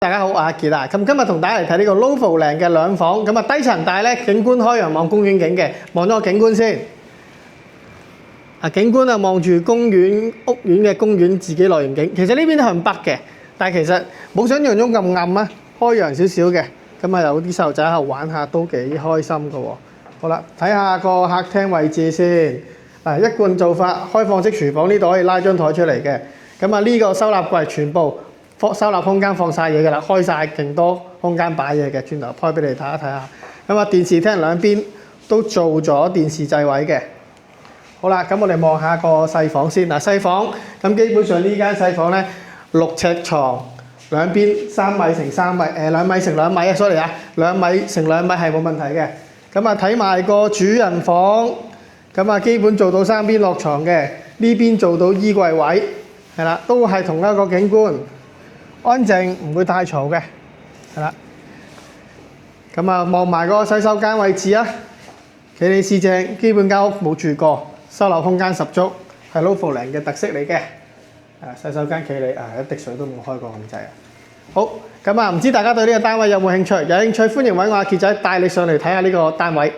大家好，我係阿傑啊。咁今日同大家嚟睇呢個 Novo 靚嘅兩房。咁啊低層大咧，景觀開揚望公園景嘅，望咗個景觀先。景觀啊望住公園屋苑嘅公園自己樂園景。其實呢邊向北嘅，但係其實冇想象中咁暗啊，開揚少少嘅。咁啊有啲細路仔喺度玩下都幾開心㗎喎。好啦，睇下個客廳位置先。一貫做法，開放式廚房呢度可以拉張台出嚟嘅。咁啊呢個收納櫃全部收納空間放晒嘢㗎啦，開晒勁多空間擺嘢嘅，轉頭開俾你睇一睇下。咁啊電視廳兩邊都做咗電視掣位嘅。好啦，咁我哋望下個細房先。細房咁基本上呢間細房咧6尺床，兩邊3米乘3米，2米乘2米啊 ，sorry 啊，2米乘2米係冇問題嘅。咁啊睇埋個主人房，咁啊基本做到3邊落床嘅，呢邊做到衣櫃位，係啦，都係同一個景觀。安靜唔會太嘈嘅，係啦。咁啊，望埋個洗手間位置啊，企理四正，基本間屋冇住過，收納空間十足，係 Novo 靚嘅特色嚟嘅。洗手間企理一滴水都冇開過咁滯啊。好，咁啊，唔知大家對呢個單位有冇興趣？有興趣歡迎揾我阿傑仔帶你上嚟睇下呢個單位。